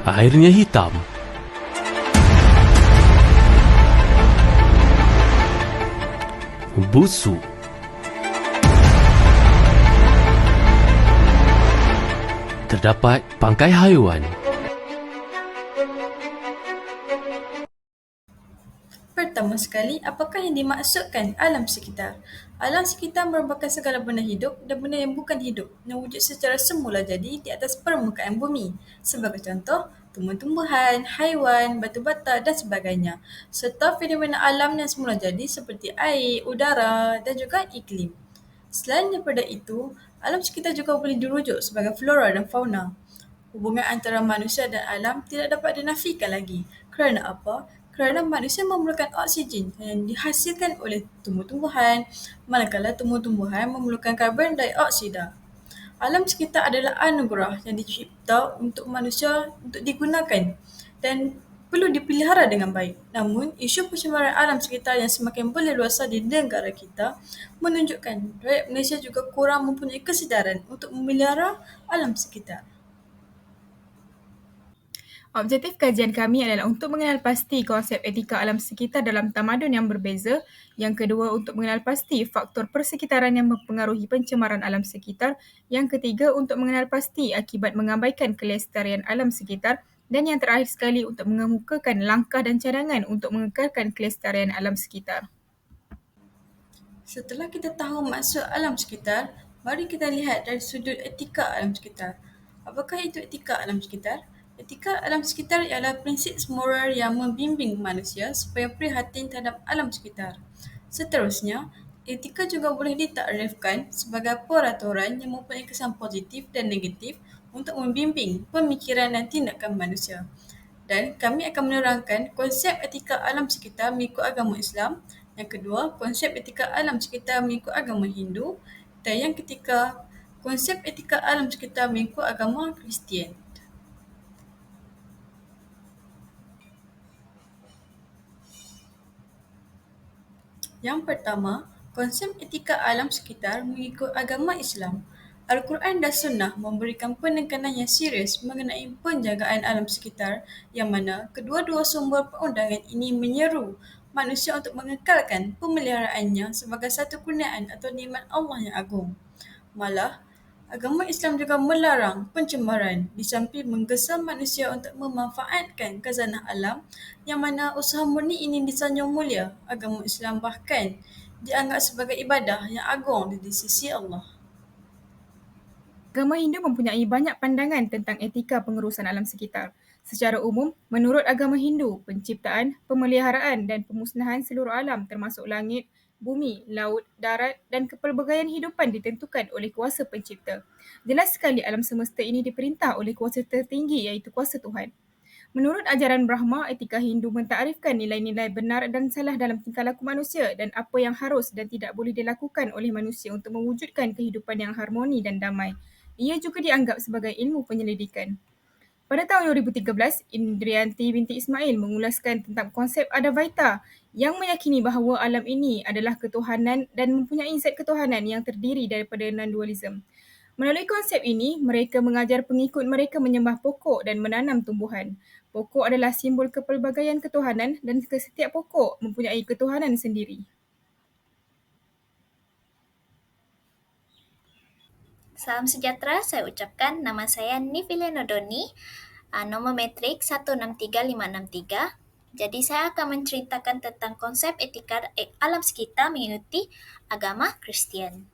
akhirnya hitam. Busuk. Terdapat bangkai haiwan. Pertama sekali, apakah yang dimaksudkan alam sekitar? Alam sekitar merupakan segala benda hidup dan benda yang bukan hidup yang wujud secara semula jadi di atas permukaan bumi. Sebagai contoh, tumbuh-tumbuhan, haiwan, batu bata dan sebagainya. Serta fenomena alam yang semula jadi seperti air, udara dan juga iklim. Selain daripada itu, alam sekitar juga boleh dirujuk sebagai flora dan fauna. Hubungan antara manusia dan alam tidak dapat dinafikan lagi. Kerana apa? Kerana manusia memerlukan oksigen yang dihasilkan oleh tumbuh-tumbuhan, manakala tumbuh-tumbuhan memerlukan karbon dioksida. Alam sekitar adalah anugerah yang dicipta untuk manusia untuk digunakan dan perlu dipelihara dengan baik. Namun, isu pencemaran alam sekitar yang semakin berleluasa di negara kita menunjukkan rakyat Malaysia juga kurang mempunyai kesedaran untuk memelihara alam sekitar. Objektif kajian kami adalah untuk mengenal pasti konsep etika alam sekitar dalam tamadun yang berbeza. Yang kedua, untuk mengenal pasti faktor persekitaran yang mempengaruhi pencemaran alam sekitar. Yang ketiga, untuk mengenal pasti akibat mengabaikan kelestarian alam sekitar. Dan yang terakhir sekali, untuk mengemukakan langkah dan cadangan untuk mengekalkan kelestarian alam sekitar. Setelah kita tahu maksud alam sekitar, mari kita lihat dari sudut etika alam sekitar. Apakah itu etika alam sekitar? Etika alam sekitar ialah prinsip moral yang membimbing manusia supaya prihatin terhadap alam sekitar. Seterusnya, etika juga boleh ditakrifkan sebagai peraturan yang mempunyai kesan positif dan negatif untuk membimbing pemikiran dan tindakan manusia. Dan kami akan menerangkan konsep etika alam sekitar mengikut agama Islam, yang kedua, konsep etika alam sekitar mengikut agama Hindu, dan yang ketiga, konsep etika alam sekitar mengikut agama Kristian. Yang pertama, konsep etika alam sekitar mengikut agama Islam. Al-Quran dan Sunnah memberikan penekanan yang serius mengenai penjagaan alam sekitar yang mana kedua-dua sumber perundangan ini menyeru manusia untuk mengekalkan pemeliharaannya sebagai satu kurniaan atau nikmat Allah yang agung. Malah, agama Islam juga melarang pencemaran di samping menggesa manusia untuk memanfaatkan khazanah alam yang mana usaha murni ini disanjung mulia. Agama Islam bahkan dianggap sebagai ibadah yang agung di sisi Allah. Agama Hindu mempunyai banyak pandangan tentang etika pengurusan alam sekitar. Secara umum, menurut agama Hindu, penciptaan, pemeliharaan dan pemusnahan seluruh alam termasuk langit, bumi, laut, darat dan kepelbagaian hidupan ditentukan oleh kuasa pencipta. Jelas sekali alam semesta ini diperintah oleh kuasa tertinggi iaitu kuasa Tuhan. Menurut ajaran Brahma, etika Hindu mentakrifkan nilai-nilai benar dan salah dalam tingkah laku manusia dan apa yang harus dan tidak boleh dilakukan oleh manusia untuk mewujudkan kehidupan yang harmoni dan damai. Ia juga dianggap sebagai ilmu penyelidikan. Pada tahun 2013, Indrianti binti Ismail mengulaskan tentang konsep Advaita yang meyakini bahawa alam ini adalah ketuhanan dan mempunyai zat ketuhanan yang terdiri daripada non-dualism. Melalui konsep ini, mereka mengajar pengikut mereka menyembah pokok dan menanam tumbuhan. Pokok adalah simbol kepelbagaian ketuhanan dan setiap pokok mempunyai ketuhanan sendiri. Salam sejahtera, saya ucapkan nama saya Nifilia Nodoni, nombor metrik 163563. Jadi saya akan menceritakan tentang konsep etika alam sekitar mengikuti agama Kristian.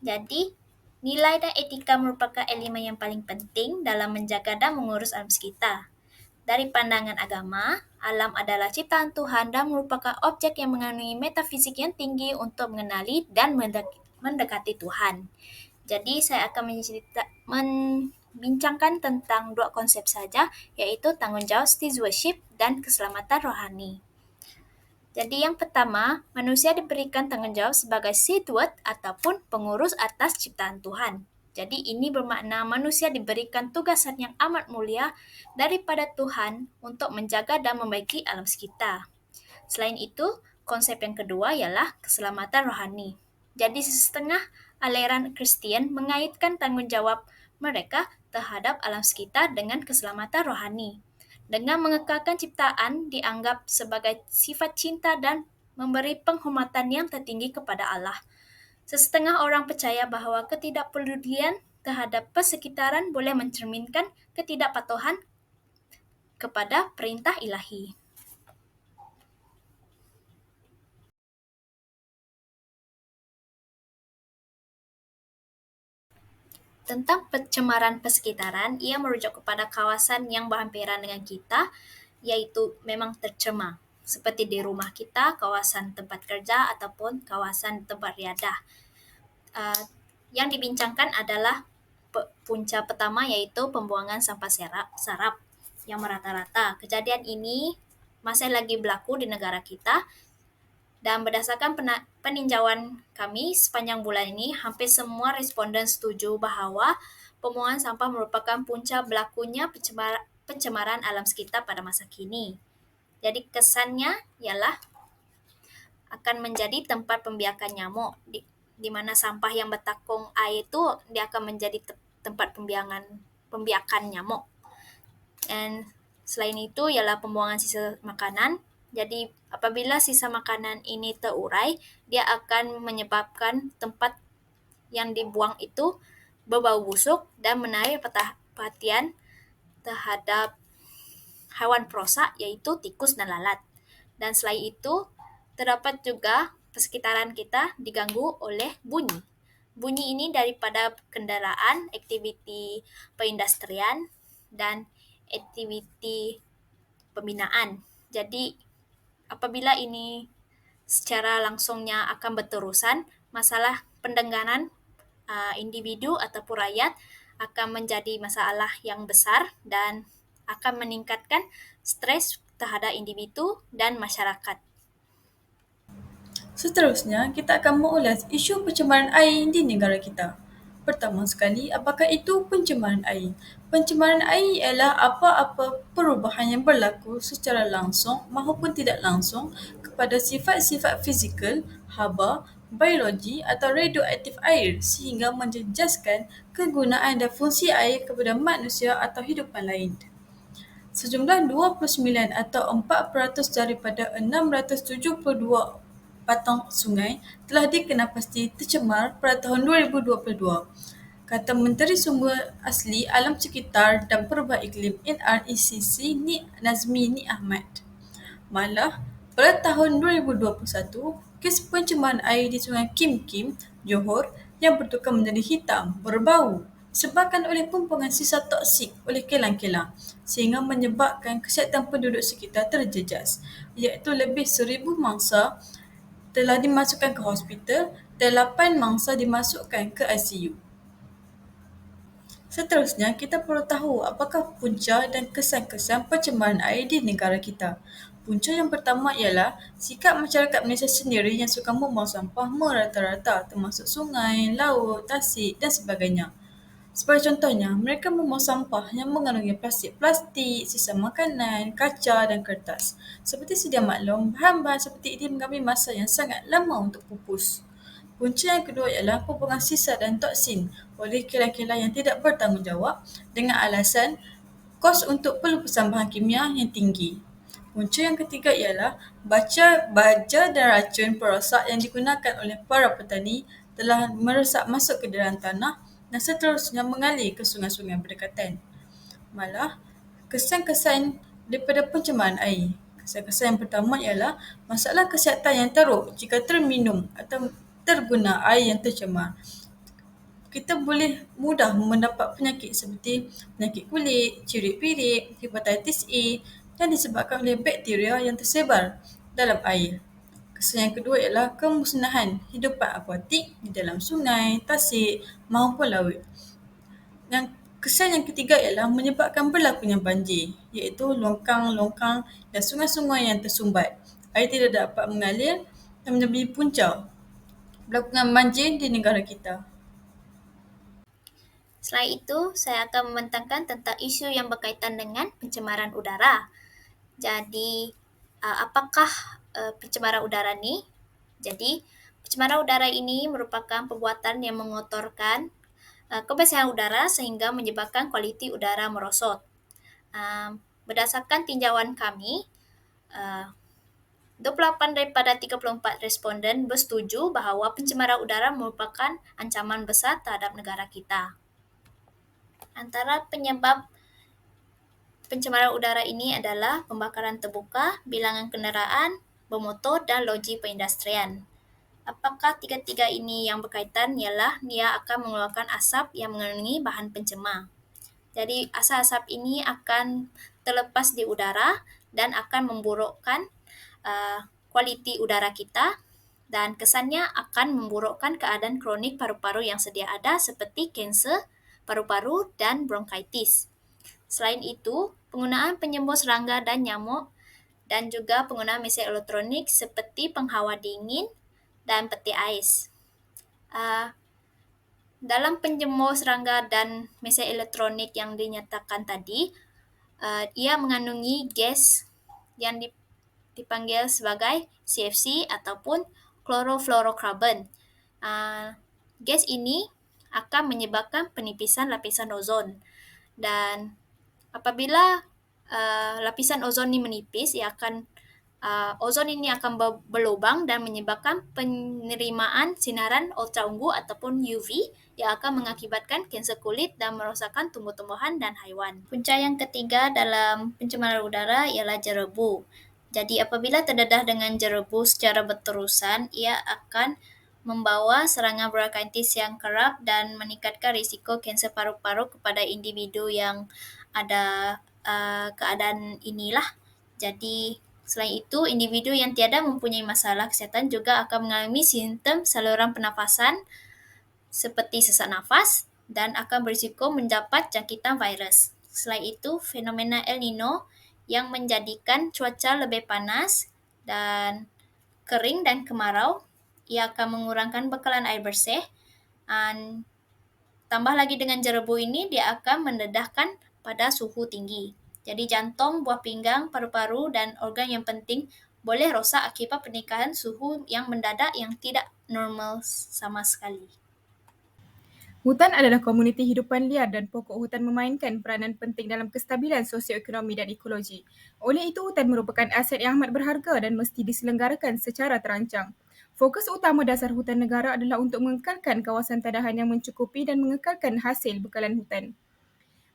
Jadi, nilai dan etika merupakan elemen yang paling penting dalam menjaga dan mengurus alam sekitar. Dari pandangan agama, alam adalah ciptaan Tuhan dan merupakan objek yang mengandungi metafizik yang tinggi untuk mengenali dan mendekati Tuhan. Jadi saya akan membincangkan tentang dua konsep saja, iaitu tanggungjawab stewardship dan keselamatan rohani. Jadi yang pertama, manusia diberikan tanggungjawab sebagai steward ataupun pengurus atas ciptaan Tuhan. Jadi ini bermakna manusia diberikan tugasan yang amat mulia daripada Tuhan untuk menjaga dan membaiki alam sekitar. Selain itu, konsep yang kedua ialah keselamatan rohani. Jadi setengah aliran Kristian mengaitkan tanggungjawab mereka terhadap alam sekitar dengan keselamatan rohani. Dengan mengekalkan ciptaan dianggap sebagai sifat cinta dan memberi penghormatan yang tertinggi kepada Allah. Sesetengah orang percaya bahawa ketidakpedulian terhadap persekitaran boleh mencerminkan ketidakpatuhan kepada perintah ilahi. Tentang pencemaran persekitaran, ia merujuk kepada kawasan yang berhampiran dengan kita, iaitu memang tercemar, seperti di rumah kita, kawasan tempat kerja ataupun kawasan tempat riadah. Yang dibincangkan adalah punca pertama, iaitu pembuangan sampah sarap yang merata-rata. Kejadian ini masih lagi berlaku di negara kita, dan berdasarkan peninjauan kami sepanjang bulan ini, hampir semua responden setuju bahawa pembuangan sampah merupakan punca berlakunya pencemaran alam sekitar pada masa kini. Jadi kesannya ialah akan menjadi tempat pembiakan nyamuk, di mana sampah yang bertakung air itu dia akan menjadi tempat pembiakan nyamuk. Dan selain itu ialah pembuangan sisa makanan. Jadi apabila sisa makanan ini terurai, dia akan menyebabkan tempat yang dibuang itu berbau busuk dan menarik perhatian terhadap haiwan perosak, iaitu tikus dan lalat. Dan selain itu, terdapat juga persekitaran kita diganggu oleh bunyi. Bunyi ini daripada kenderaan, aktiviti perindustrian, dan aktiviti pembinaan. Jadi, apabila ini secara langsungnya akan berterusan, masalah pendengaran individu ataupun rakyat akan menjadi masalah yang besar dan akan meningkatkan stres terhadap individu dan masyarakat. Seterusnya, kita akan mengulas isu pencemaran air di negara kita. Pertama sekali, apakah itu pencemaran air? Pencemaran air ialah apa-apa perubahan yang berlaku secara langsung maupun tidak langsung kepada sifat-sifat fizikal, haba, biologi atau radioaktif air sehingga menjejaskan kegunaan dan fungsi air kepada manusia atau hidupan lain. Sejumlah 29 atau 4% daripada 672 patang sungai telah dikenal pasti tercemar pada tahun 2022, kata Menteri Sumber Asli Alam Sekitar dan Perubahan Iklim NRECC Nazmi Ni Ahmad. Malah, pada tahun 2021, kes pencemaran air di Sungai Kim Kim, Johor yang bertukar menjadi hitam, berbau disebabkan oleh pembuangan sisa toksik oleh kilang-kilang sehingga menyebabkan kesihatan penduduk sekitar terjejas, iaitu lebih 1,000 mangsa telah dimasukkan ke hospital dan 8 mangsa dimasukkan ke ICU. Seterusnya, kita perlu tahu apakah punca dan kesan-kesan pencemaran air di negara kita. Punca yang pertama ialah sikap masyarakat Malaysia sendiri yang suka membuang sampah merata-rata termasuk sungai, laut, tasik dan sebagainya. Sebagai contohnya, mereka membuang sampah yang mengandungi plastik, sisa makanan, kaca dan kertas. Seperti sedia maklum, bahan-bahan seperti ini mengambil masa yang sangat lama untuk pupus. Punca yang kedua ialah pembuangan sisa dan toksin oleh kilang-kilang yang tidak bertanggungjawab dengan alasan kos untuk pelupusan bahan kimia yang tinggi. Punca yang ketiga ialah baja dan racun perosak yang digunakan oleh para petani telah meresap masuk ke dalam tanah dan seterusnya mengalir ke sungai-sungai berdekatan. Malah, kesan-kesan daripada pencemaran air. Kesan-kesan yang pertama ialah masalah kesihatan yang teruk jika terminum atau terguna air yang tercemar. Kita boleh mudah mendapat penyakit seperti penyakit kulit, cirit-pirit, hepatitis A yang disebabkan oleh bakteria yang tersebar dalam air. Kesan yang kedua ialah kemusnahan hidupan akuatik di dalam sungai, tasik maupun laut. Yang kesan yang ketiga ialah menyebabkan berlakunya banjir, iaitu longkang-longkang dan sungai-sungai yang tersumbat. Air tidak dapat mengalir dan menjadi punca berlakunya banjir di negara kita. Selain itu, saya akan membentangkan tentang isu yang berkaitan dengan pencemaran udara. Jadi, apakah pencemaran udara ni? Jadi, pencemaran udara ini merupakan perbuatan yang mengotorkan kebersihan udara sehingga menyebabkan kualiti udara merosot. Berdasarkan tinjauan kami, 28 daripada 34 responden bersetuju bahawa pencemaran udara merupakan ancaman besar terhadap negara kita. Antara penyebab pencemaran udara ini adalah pembakaran terbuka, bilangan kenderaan, bermotor dan loji perindustrian. Apakah tiga-tiga ini yang berkaitan? Ialah dia akan mengeluarkan asap yang mengandungi bahan pencemar. Jadi asap-asap ini akan terlepas di udara dan akan memburukkan kualiti udara kita, dan kesannya akan memburukkan keadaan kronik paru-paru yang sedia ada seperti kanser paru-paru dan bronkitis. Selain itu, penggunaan penyembuh serangga dan nyamuk dan juga penggunaan mesin elektronik seperti penghawar dingin dan peti ais. Dalam penjemur serangga dan mesin elektronik yang dinyatakan tadi, ia mengandungi gas yang dipanggil sebagai CFC ataupun chlorofluorocarbon. Gas ini akan menyebabkan penipisan lapisan ozon, dan apabila lapisan ozon ini menipis, ozon ini akan berlubang dan menyebabkan penerimaan sinaran ultraungu ataupun UV yang akan mengakibatkan kanser kulit dan merosakkan tumbuh-tumbuhan dan haiwan. Punca yang ketiga dalam pencemaran udara ialah jerebu. Jadi apabila terdedah dengan jerebu secara berterusan, ia akan membawa serangan bronkitis yang kerap dan meningkatkan risiko kanser paru-paru kepada individu yang ada keadaan inilah. Jadi selain itu, individu yang tiada mempunyai masalah kesihatan juga akan mengalami simptom saluran pernafasan seperti sesak nafas dan akan berisiko mendapat jangkitan virus. Selain itu, fenomena El Nino yang menjadikan cuaca lebih panas dan kering dan kemarau, ia akan mengurangkan bekalan air bersih. Tambah lagi dengan jerebu ini, dia akan mendedahkan pada suhu tinggi. Jadi jantung, buah pinggang, paru-paru dan organ yang penting boleh rosak akibat peningkatan suhu yang mendadak yang tidak normal sama sekali. Hutan adalah komuniti hidupan liar dan pokok hutan memainkan peranan penting dalam kestabilan sosioekonomi dan ekologi. Oleh itu, hutan merupakan aset yang amat berharga dan mesti diselenggarakan secara terancang. Fokus utama dasar hutan negara adalah untuk mengekalkan kawasan tadahan yang mencukupi dan mengekalkan hasil bekalan hutan.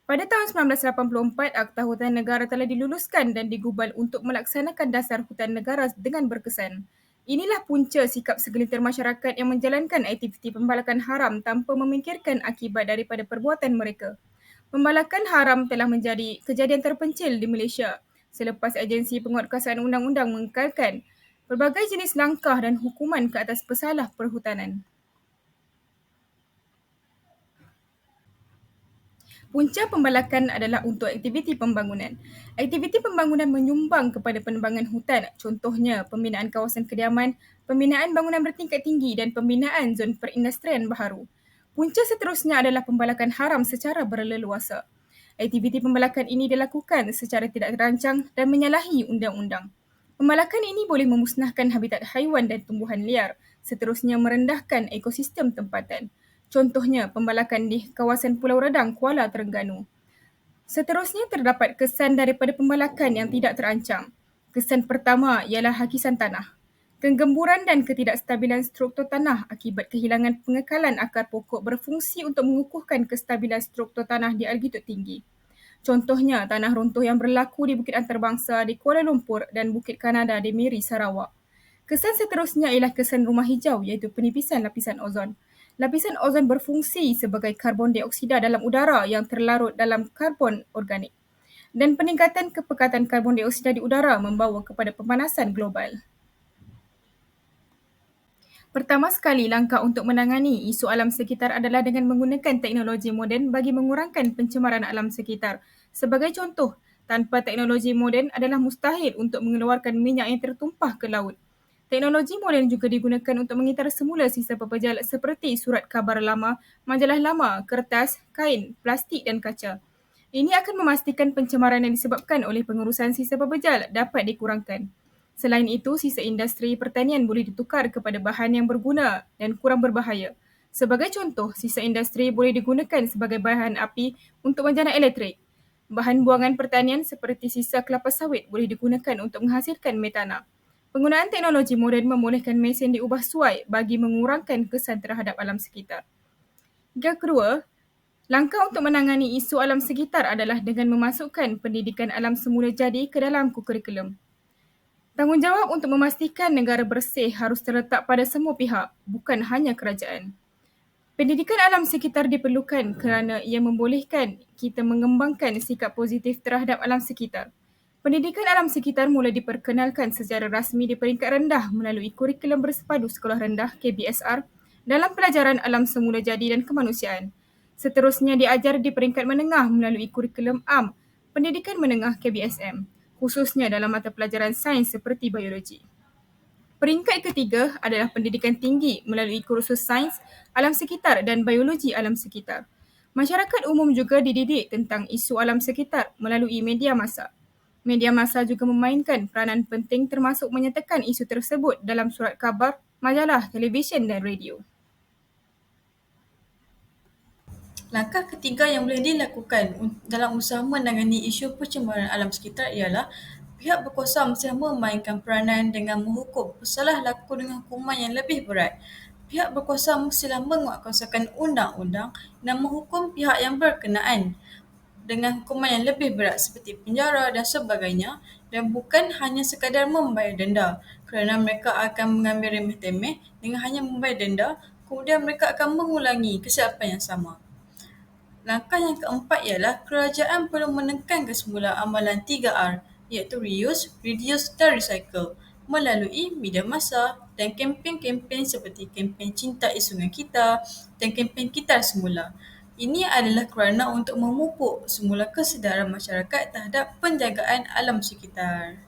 Pada tahun 1984, Akta Hutan Negara telah diluluskan dan digubal untuk melaksanakan dasar hutan negara dengan berkesan. Inilah punca sikap segelintir masyarakat yang menjalankan aktiviti pembalakan haram tanpa memikirkan akibat daripada perbuatan mereka. Pembalakan haram telah menjadi kejadian terpencil di Malaysia selepas agensi penguatkuasaan undang-undang mengekalkan pelbagai jenis langkah dan hukuman ke atas pesalah perhutanan. Punca pembalakan adalah untuk aktiviti pembangunan. Aktiviti pembangunan menyumbang kepada penebangan hutan, contohnya pembinaan kawasan kediaman, pembinaan bangunan bertingkat tinggi dan pembinaan zon perindustrian baharu. Punca seterusnya adalah pembalakan haram secara berleluasa. Aktiviti pembalakan ini dilakukan secara tidak terancang dan menyalahi undang-undang. Pembalakan ini boleh memusnahkan habitat haiwan dan tumbuhan liar, seterusnya merendahkan ekosistem tempatan. Contohnya, pembalakan di kawasan Pulau Redang, Kuala Terengganu. Seterusnya terdapat kesan daripada pembalakan yang tidak terancang. Kesan pertama ialah hakisan tanah. Kenggemburan dan ketidakstabilan struktur tanah akibat kehilangan pengekalan akar pokok berfungsi untuk mengukuhkan kestabilan struktur tanah di altitude tinggi. Contohnya, tanah runtuh yang berlaku di Bukit Antarabangsa di Kuala Lumpur dan Bukit Kanada di Miri, Sarawak. Kesan seterusnya ialah kesan rumah hijau iaitu penipisan lapisan ozon. Lapisan ozon berfungsi sebagai karbon dioksida dalam udara yang terlarut dalam karbon organik. Dan peningkatan kepekatan karbon dioksida di udara membawa kepada pemanasan global. Pertama sekali, langkah untuk menangani isu alam sekitar adalah dengan menggunakan teknologi moden bagi mengurangkan pencemaran alam sekitar. Sebagai contoh, tanpa teknologi moden adalah mustahil untuk mengeluarkan minyak yang tertumpah ke laut. Teknologi moden juga digunakan untuk mengitar semula sisa pepejal seperti surat khabar lama, majalah lama, kertas, kain, plastik dan kaca. Ini akan memastikan pencemaran yang disebabkan oleh pengurusan sisa pepejal dapat dikurangkan. Selain itu, sisa industri pertanian boleh ditukar kepada bahan yang berguna dan kurang berbahaya. Sebagai contoh, sisa industri boleh digunakan sebagai bahan api untuk menjana elektrik. Bahan buangan pertanian seperti sisa kelapa sawit boleh digunakan untuk menghasilkan metana. Penggunaan teknologi moden membolehkan mesin diubah suai bagi mengurangkan kesan terhadap alam sekitar. Yang kedua, langkah untuk menangani isu alam sekitar adalah dengan memasukkan pendidikan alam semula jadi ke dalam kurikulum. Tanggungjawab untuk memastikan negara bersih harus terletak pada semua pihak, bukan hanya kerajaan. Pendidikan alam sekitar diperlukan kerana ia membolehkan kita mengembangkan sikap positif terhadap alam sekitar. Pendidikan alam sekitar mula diperkenalkan secara rasmi di peringkat rendah melalui kurikulum bersepadu sekolah rendah KBSR dalam pelajaran alam semula jadi dan kemanusiaan. Seterusnya diajar di peringkat menengah melalui kurikulum AM, pendidikan menengah KBSM, khususnya dalam mata pelajaran sains seperti biologi. Peringkat ketiga adalah pendidikan tinggi melalui kursus sains, alam sekitar dan biologi alam sekitar. Masyarakat umum juga dididik tentang isu alam sekitar melalui media massa. Media massa juga memainkan peranan penting termasuk menyatakan isu tersebut dalam surat khabar, majalah, televisyen dan radio. Langkah ketiga yang boleh dilakukan dalam usaha menangani isu pencemaran alam sekitar ialah pihak berkuasa mesti memainkan peranan dengan menghukum pesalah laku dengan hukuman yang lebih berat. Pihak berkuasa mestilah menguatkuasakan undang-undang dan menghukum pihak yang berkenaan dengan hukuman yang lebih berat seperti penjara dan sebagainya, dan bukan hanya sekadar membayar denda kerana mereka akan mengambil remeh-temeh. Dengan hanya membayar denda, kemudian mereka akan mengulangi kesilapan yang sama. Langkah yang keempat ialah kerajaan perlu menekankan semula amalan 3R, iaitu reuse, reduce dan recycle melalui media massa dan kempen-kempen seperti kempen Cintai Sungai Kita dan kempen Kitar Semula. Ini adalah kerana untuk memupuk semula kesedaran masyarakat terhadap penjagaan alam sekitar.